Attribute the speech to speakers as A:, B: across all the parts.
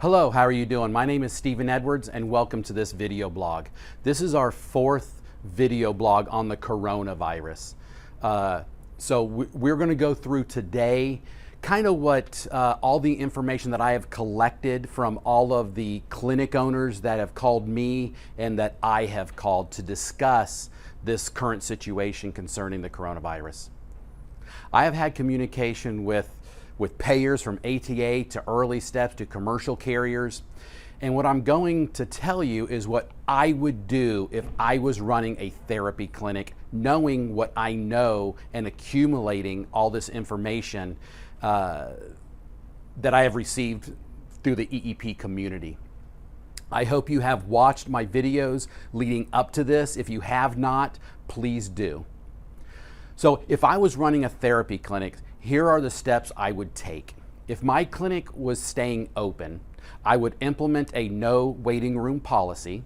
A: Hello, how are you doing? My name is Stephen Edwards and welcome to this video blog. This is our fourth video blog on the coronavirus. We're going to go through today kind of what all the information that I have collected from all of the clinic owners that have called me and that I have called to discuss this current situation concerning the coronavirus. I have had communication with payers from ATA to early steps to commercial carriers. And what I'm going to tell you is what I would do if I was running a therapy clinic, knowing what I know and accumulating all this information that I have received through the EEP community. I hope you have watched my videos leading up to this. If you have not, please do. So if I was running a therapy clinic, here are the steps I would take. If my clinic was staying open, I would implement a no waiting room policy,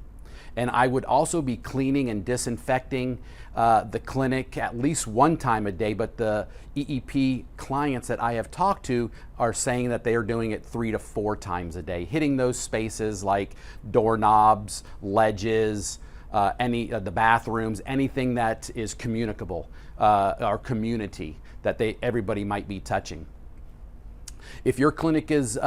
A: and I would also be cleaning and disinfecting the clinic at least one time a day, but the EEP clients that I have talked to are saying that they are doing it 3 to 4 times a day, hitting those spaces like doorknobs, ledges, the bathrooms, anything that is communicable, our community that everybody might be touching. If your clinic is,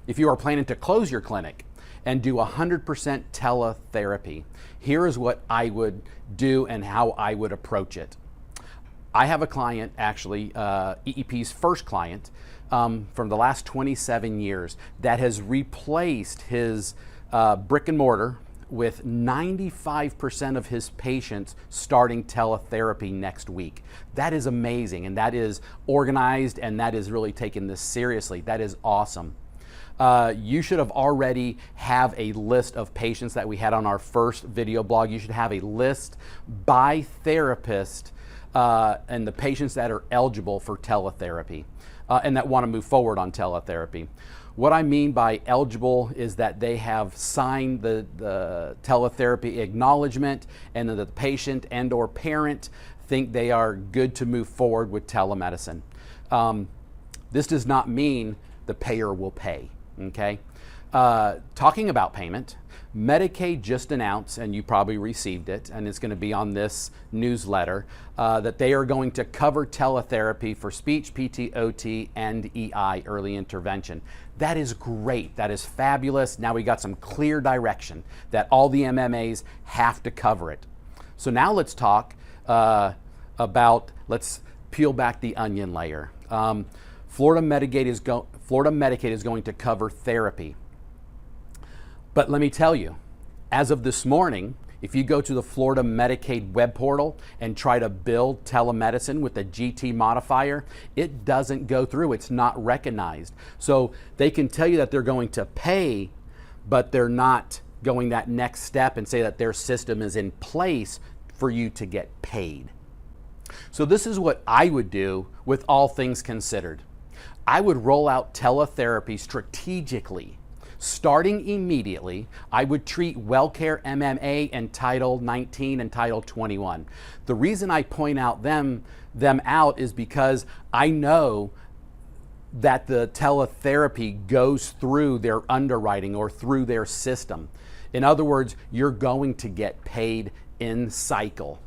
A: if you are planning to close your clinic and do 100% teletherapy, here is what I would do and how I would approach it. I have a client, actually, EEP's first client from the last 27 years that has replaced his brick and mortar with 95% of his patients starting teletherapy next week. That is amazing, and that is organized, and that is really taking this seriously. That is awesome. You should have already have a list of patients that we had on our first video blog. You should have a list by therapist and the patients that are eligible for teletherapy and that want to move forward on teletherapy. What I mean by eligible is that they have signed the teletherapy acknowledgement and that the patient and or parent think they are good to move forward with telemedicine. This does not mean the payer will pay, okay? Talking about payment, Medicaid just announced, and you probably received it, and it's going to be on this newsletter, that they are going to cover teletherapy for speech, PT, OT, and EI, early intervention. That is great. That is fabulous. Now we got some clear direction that all the MMAs have to cover it. So now let's talk let's peel back the onion layer. Florida Medicaid is going to cover therapy. But let me tell you, as of this morning, if you go to the Florida Medicaid web portal and try to build telemedicine with the GT modifier, it doesn't go through. It's not recognized. So they can tell you that they're going to pay, but they're not going that next step and say that their system is in place for you to get paid. So this is what I would do with all things considered. I would roll out teletherapy strategically. Starting immediately, I would treat WellCare MMA and Title 19 and Title 21. The reason I point out them out is because I know that the teletherapy goes through their underwriting or through their system. In other words, you're going to get paid in cycle.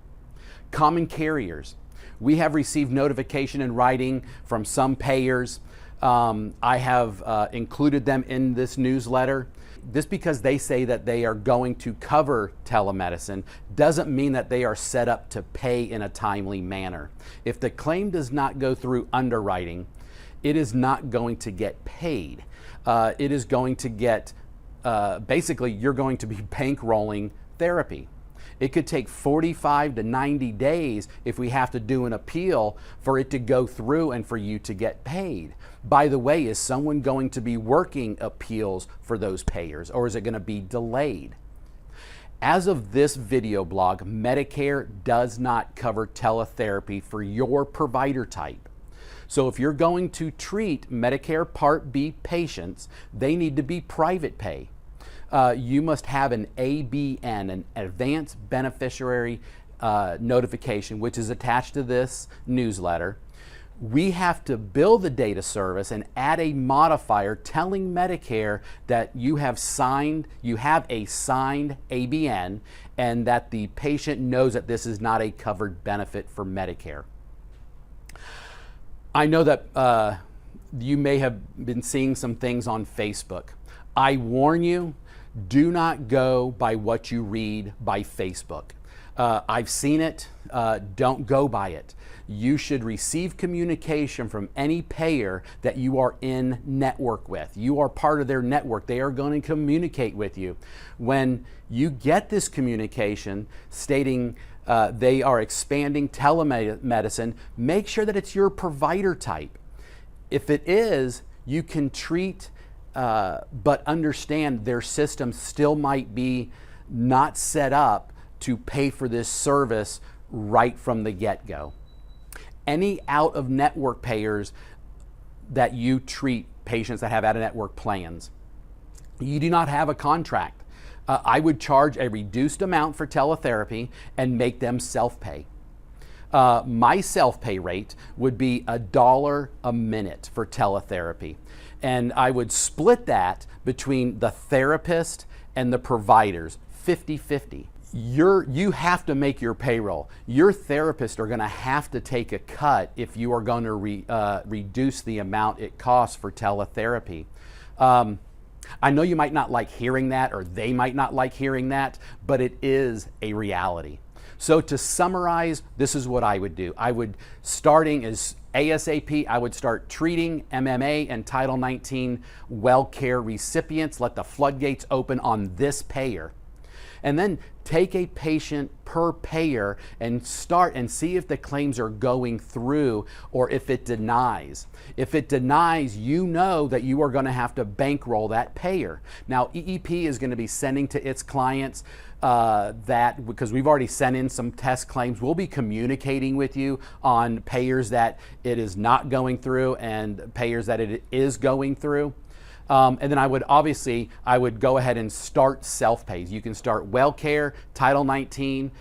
A: Common carriers. We have received notification in writing from some payers. I have included them in this newsletter. This because they say that they are going to cover telemedicine doesn't mean that they are set up to pay in a timely manner. If the claim does not go through underwriting, it is not going to get paid. It is going to get, basically you're going to be bankrolling therapy. It could take 45 to 90 days if we have to do an appeal for it to go through and for you to get paid. By the way, is someone going to be working appeals for those payers, or is it going to be delayed? As of this video blog, Medicare does not cover teletherapy for your provider type. So if you're going to treat Medicare Part B patients, they need to be private pay. You must have an ABN, an Advanced Beneficiary Notification, which is attached to this newsletter. We have to bill the data service and add a modifier telling Medicare that you have a signed ABN and that the patient knows that this is not a covered benefit for Medicare. I know that you may have been seeing some things on Facebook. I warn you, do not go by what you read by Facebook. I've seen it. Don't go by it. You should receive communication from any payer that you are in network with. You are part of their network. They are going to communicate with you. When you get this communication stating they are expanding telemedicine, make sure that it's your provider type. If it is, you can treat, but understand their system still might be not set up to pay for this service right from the get-go. Any out-of-network payers that you treat patients that have out-of-network plans, you do not have a contract. I would charge a reduced amount for teletherapy and make them self-pay. My self-pay rate would be $1 a minute for teletherapy. And I would split that between the therapist and the providers, 50-50. You have to make your payroll. Your therapists are going to have to take a cut if you are going to reduce the amount it costs for teletherapy. I know you might not like hearing that, or they might not like hearing that, but it is a reality. So to summarize, this is what I would do. I would, starting as ASAP, I would start treating MMA and Title 19 WellCare recipients, let the floodgates open on this payer. And then take a patient per payer and start and see if the claims are going through or if it denies. If it denies, you know that you are going to have to bankroll that payer. Now, EEP is going to be sending to its clients that, because we've already sent in some test claims, we'll be communicating with you on payers that it is not going through and payers that it is going through. And then I would go ahead and start self-pays. You can start WellCare, Title 19,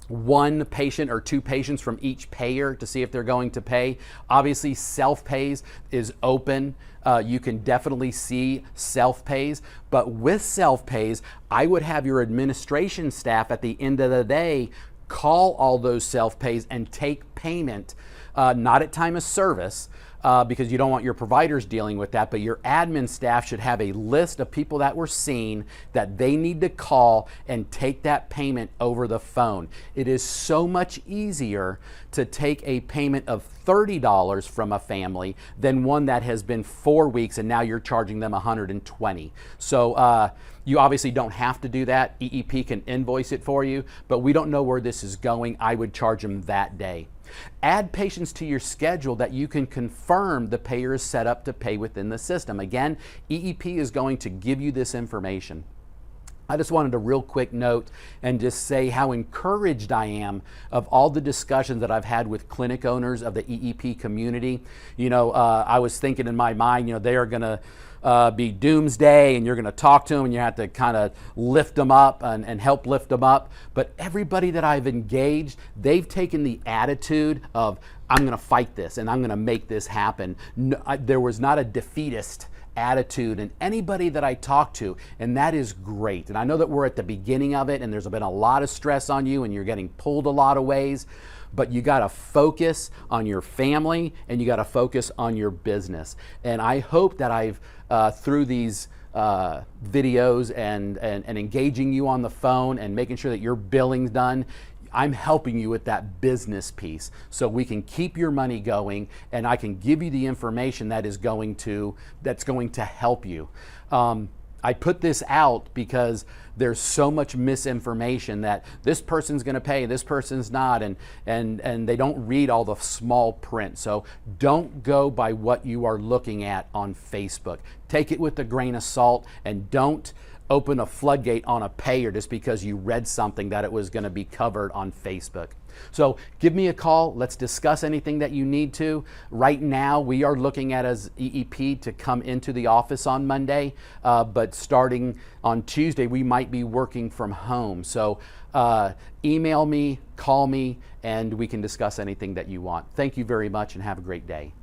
A: one patient or two patients from each payer to see if they're going to pay. Obviously, self-pays is open. You can definitely see self-pays, but with self-pays, I would have your administration staff at the end of the day call all those self-pays and take payment, not at time of service, because you don't want your providers dealing with that, but your admin staff should have a list of people that were seen that they need to call and take that payment over the phone. It is so much easier to take a payment of $30 from a family than one that has been 4 weeks and now you're charging them $120. So you obviously don't have to do that. EEP can invoice it for you, but we don't know where this is going. I would charge them that day. Add patients to your schedule that you can confirm the payer is set up to pay within the system. Again, EEP is going to give you this information. I just wanted a real quick note and just say how encouraged I am of all the discussions that I've had with clinic owners of the EEP community. You know, I was thinking in my mind, you know, they are going to be doomsday and you're going to talk to them and you have to kind of lift them up and help lift them up. But everybody that I've engaged, they've taken the attitude of, I'm going to fight this and I'm going to make this happen. No, there was not a defeatist attitude in anybody that I talk to, and that is great. And I know that we're at the beginning of it and there's been a lot of stress on you and you're getting pulled a lot of ways, but you got to focus on your family and you got to focus on your business. And I hope that I've through these videos and engaging you on the phone and making sure that your billing's done, I'm helping you with that business piece so we can keep your money going and I can give you the information that's going to help you. I put this out because there's so much misinformation that this person's going to pay, this person's not, and they don't read all the small print. So don't go by what you are looking at on Facebook. Take it with a grain of salt and don't open a floodgate on a payer just because you read something that it was going to be covered on Facebook. So give me a call. Let's discuss anything that you need to. Right now, we are looking at as EEP to come into the office on Monday, but starting on Tuesday, we might be working from home. So email me, call me, and we can discuss anything that you want. Thank you very much and have a great day.